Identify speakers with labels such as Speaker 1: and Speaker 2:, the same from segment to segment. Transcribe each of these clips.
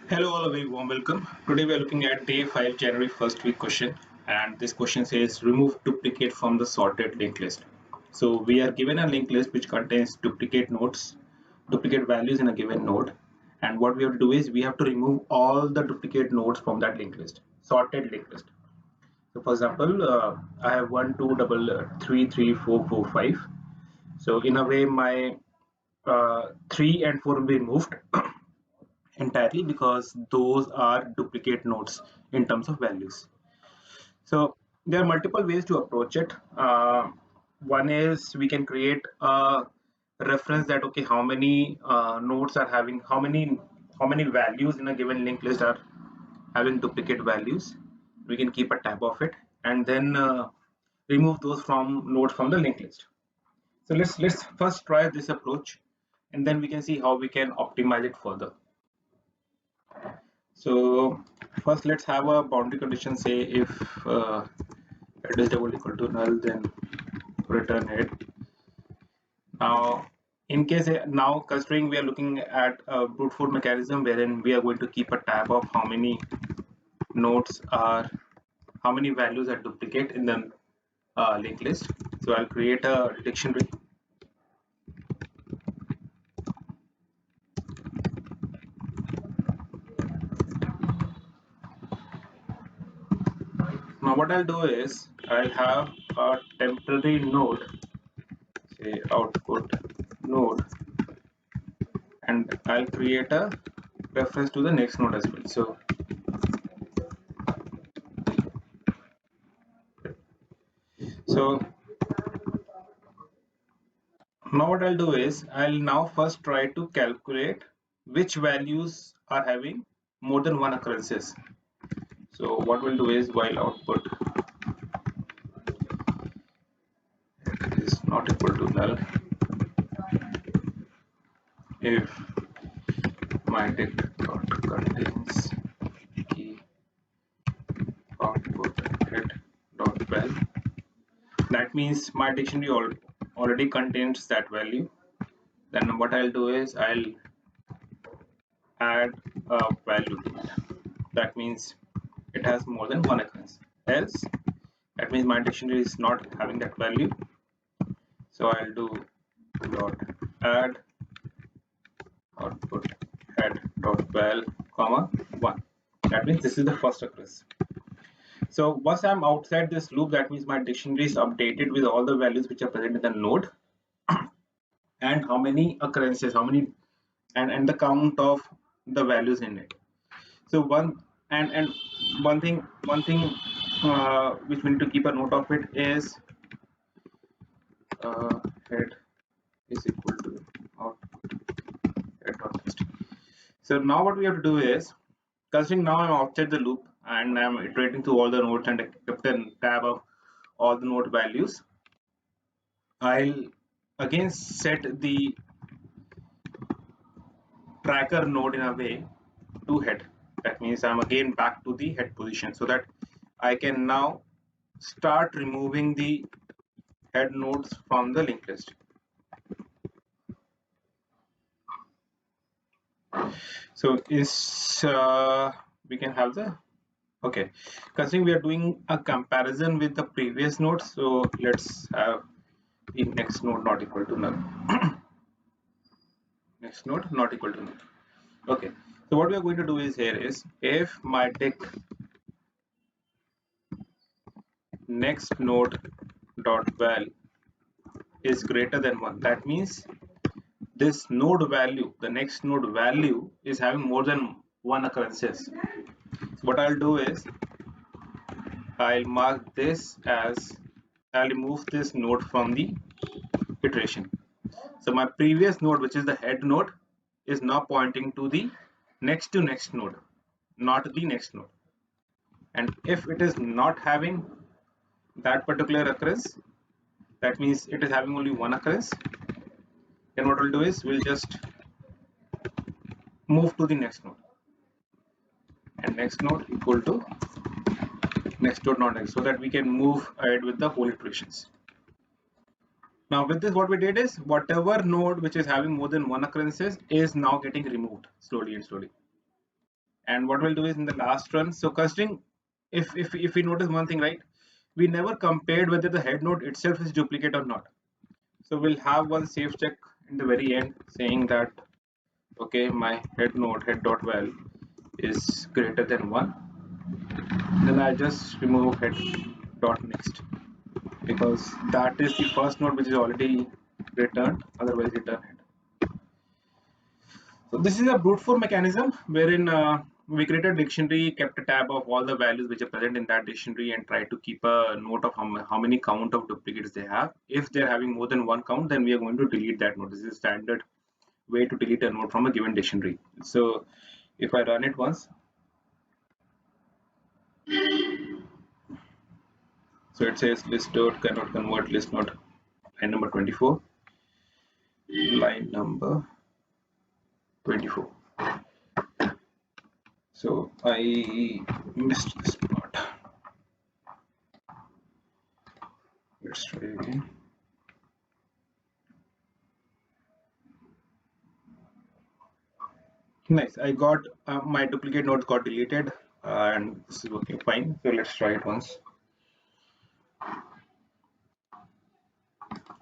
Speaker 1: Hello all, a very warm welcome. Today we are looking at day 5 January 1st week question, and this question says remove duplicate from the sorted linked list. So we are given a linked list which contains duplicate nodes, duplicate values in a given node, and what we have to do is we have to remove all the duplicate nodes from that linked list, sorted linked list. So for example, I have 1 2 double 3 3 4 4 5. So in a way my 3 and 4 will be removed entirely because those are duplicate nodes in terms of values. So there are multiple ways to approach it. One is we can create a reference that okay, how many nodes are having how many values in a given linked list are having duplicate values. We can keep a tab of it and then remove those from nodes from the linked list. So let's first try this approach, and then we can see how we can optimize it further. So first let's have a boundary condition. Say if head is double equal to null, then return head. Now in case now considering we are looking at a brute force mechanism wherein we are going to keep a tab of how many nodes are, how many values are duplicate in the linked list. So I'll create a dictionary. Now what I'll do is I'll have a temporary node, say output node, and I'll create a reference to the next node as well. So now what I'll do is I'll now first try to calculate which values are having more than one occurrences. So what we'll do is while output is not equal to null, if my dict dot contains key output head dot val, that means my dictionary already contains that value. Then what I'll do is I'll add a value to it. That means it has more than one occurrence. Else, that means my dictionary is not having that value. So I'll do dot add output head dot val comma 1. That means this is the first occurrence. So once I'm outside this loop, that means my dictionary is updated with all the values which are present in the node and how many occurrences, how many and the count of the values in it. So and one thing which we need to keep a note of it is head is equal to output head dot text. So now what we have to do is, considering now I'm outside the loop and I'm iterating through all the nodes and I kept a tab of all the node values, I'll again set the tracker node in a way to head. That means I'm again back to the head position so that I can now start removing the head nodes from the linked list. So is we can have the okay. Considering we are doing a comparison with the previous node, so let's have the next node not equal to null. Next node not equal to null. Okay. So what we are going to do is here is if my dict next node dot val is greater than 1, that means this node value, the next node value is having more than one occurrences. So what I'll do is I'll mark this as I'll remove this node from the iteration. So my previous node, which is the head node, is now pointing to the next to next node, not the next node. And if it is not having that particular occurrence, that means it is having only one occurrence, then what we'll do is we'll just move to the next node, and next node equal to next node not next, so that we can move ahead with the whole iterations. Now with this, what we did is whatever node which is having more than one occurrences is now getting removed slowly and slowly. And what we'll do is in the last run, so considering if we notice one thing, right, we never compared whether the head node itself is duplicate or not. So we'll have one safe check in the very end saying that okay, my head node head.val is greater than 1. Then I just remove head.next because that is the first node which is already returned, otherwise return head. So this is a brute force mechanism wherein we create a dictionary, kept a tab of all the values which are present in that dictionary, and try to keep a note of how many count of duplicates they have. If they're having more than one count, then we are going to delete that node. This is a standard way to delete a node from a given dictionary. So if I run it once, so it says list dot cannot convert list node, line number 24, line number 24. So I missed this part. Let's try again. Nice. I got my duplicate nodes got deleted, and this is working fine. So let's try it once.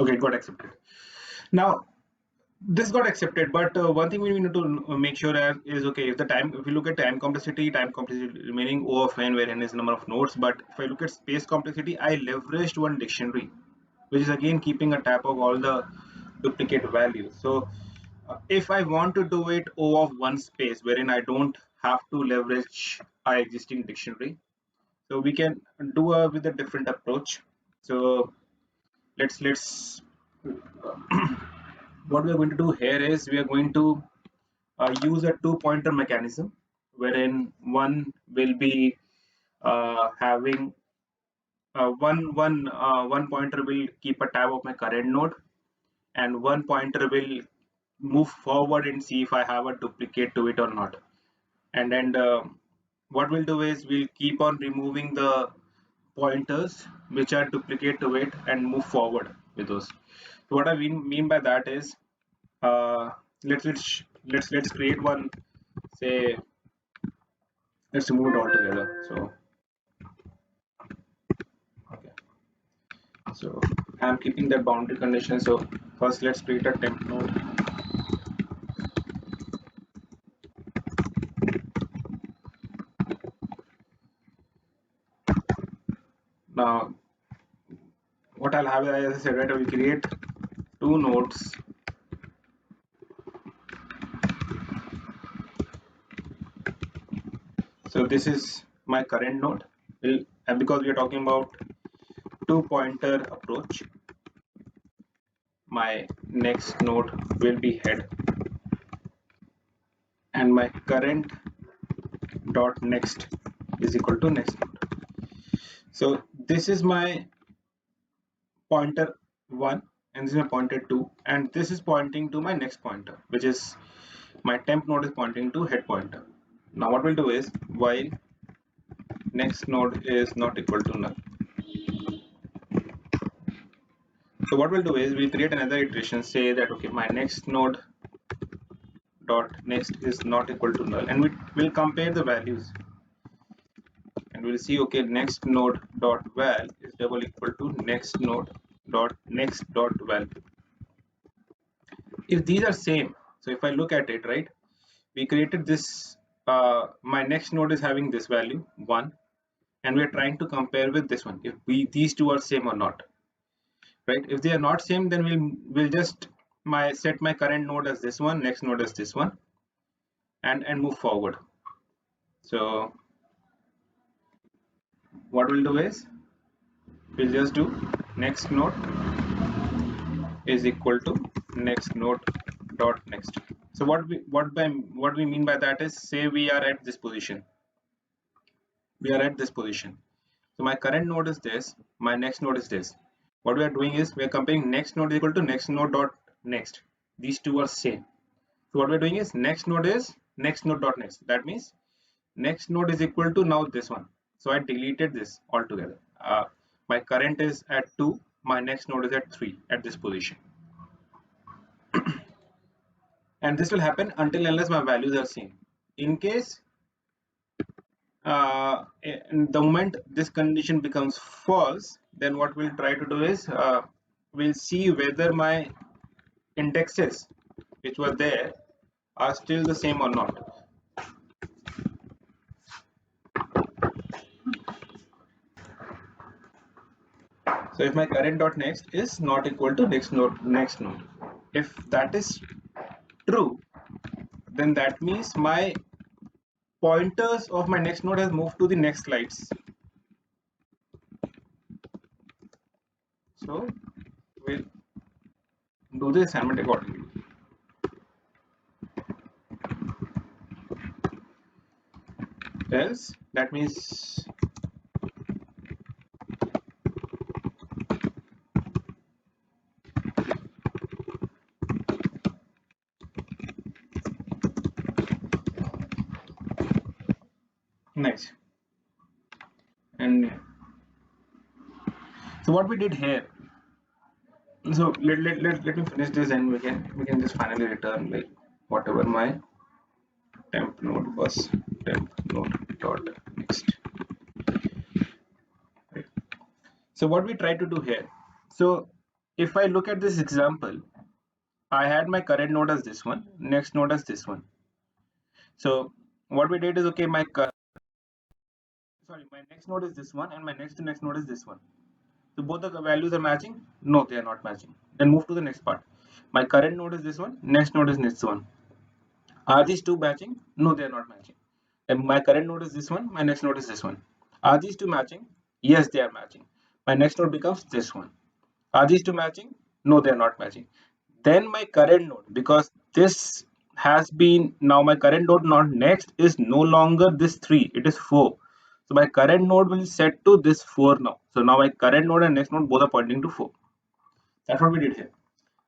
Speaker 1: Okay, it got accepted. Now this got accepted, but one thing we need to make sure is okay, if the time, if we look at time complexity remaining O of n, where n is number of nodes, but if I look at space complexity, I leveraged one dictionary, which is again keeping a tab of all the duplicate values. So if I want to do it O of one space, wherein I don't have to leverage our existing dictionary, so we can do with a different approach. So let's what we are going to do here is we are going to use a two pointer mechanism, wherein one will be having one pointer will keep a tab of my current node, and one pointer will move forward and see if I have a duplicate to it or not. And then what we'll do is we'll keep on removing the pointers which are duplicate to it and move forward with those. So what I mean by that is uh, let's create one, say let's remove it all together. So okay, so I'm keeping that boundary condition. So first let's create a temp node. Now what I'll have, as I said, right, I will create two nodes. So this is my current node, and because we are talking about two pointer approach, my next node will be head, and my current dot next is equal to next node. So this is my pointer 1, and this is my pointer 2, and this is pointing to my next pointer, which is my temp node is pointing to head pointer. Now what we'll do is while next node is not equal to null, so what we'll do is we'll create another iteration, say that okay, my next node dot next is not equal to null, and we will compare the values, and we'll see okay, next node dot val is double equal to next node dot next dot val. If these are same, so if I look at it, right, we created this my next node is having this value 1, and we're trying to compare with this one if these two are same or not, right? If they are not same, then we'll just set my current node as this one, next node as this one, and move forward. So what we'll do is we'll just do next node is equal to next node dot next. So what we mean by that is, say we are at this position, we are at this position. So my current node is this, my next node is this. What we are doing is we are comparing next node is equal to next node dot next. These two are same. So what we're doing is next node is next node dot next. That means next node is equal to now this one. So I deleted this altogether. My current is at 2, my next node is at 3 at this position. And this will happen until unless my values are same. In case And the moment this condition becomes false, then what we'll try to do is we'll see whether my indexes which were there are still the same or not. So if my current dot next is not equal to next node, if that is true, then that means my pointers of my next node has moved to the next slides. So we'll do the assignment accordingly. Else, that means nice. And so what we did here. So let me finish this and we can just finally return like whatever my temp node was, temp node dot next. Right. So what we try to do here. So if I look at this example, I had my current node as this one, next node as this one. So what we did is okay, my next node is this one and my next to next node is this one. So both the values are matching? No, they are not matching. Then move to the next part. My current node is this one, next node is this one. Are these two matching? No, they are not matching. And my current node is this one, my next node is this one. Are these two matching? Yes, they are matching. My next node becomes this one. Are these two matching? No, they are not matching. Then my current node, because this has been now my current node not next is no longer this 3, it is 4. So my current node will set to this 4 now. So now my current node and next node both are pointing to 4. That's what we did here.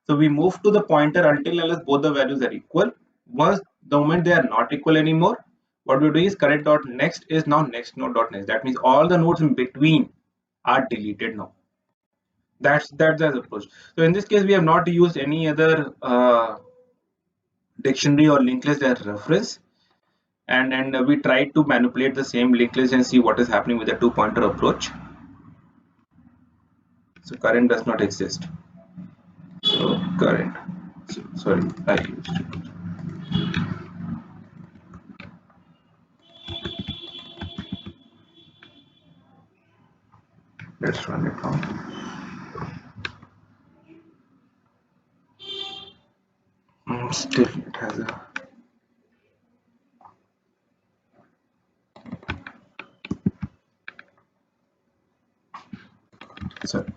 Speaker 1: So we move to the pointer until unless both the values are equal. Once the moment they are not equal anymore, what we do is current dot next is now next node dot next. That means all the nodes in between are deleted now. That's the approach. So in this case, we have not used any other dictionary or linked list as reference, and we tried to manipulate the same linked list and see what is happening with the two pointer approach. So current does not exist. So current. So, sorry, I used. Let's run it now. Still, it has a. Sorry.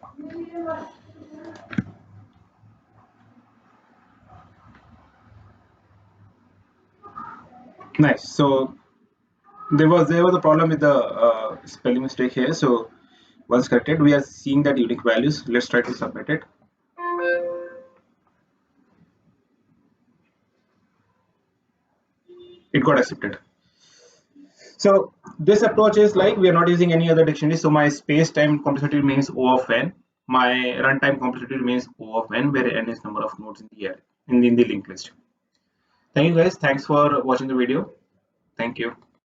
Speaker 1: Nice. So there was a problem with the spelling mistake here. So once corrected, we are seeing that unique values. Let's try to submit it. It got accepted. So this approach is like we are not using any other dictionary. So my space-time complexity remains O of n. My runtime complexity remains O of n, where n is number of nodes in the array in the linked list. Thank you guys. Thanks for watching the video. Thank you.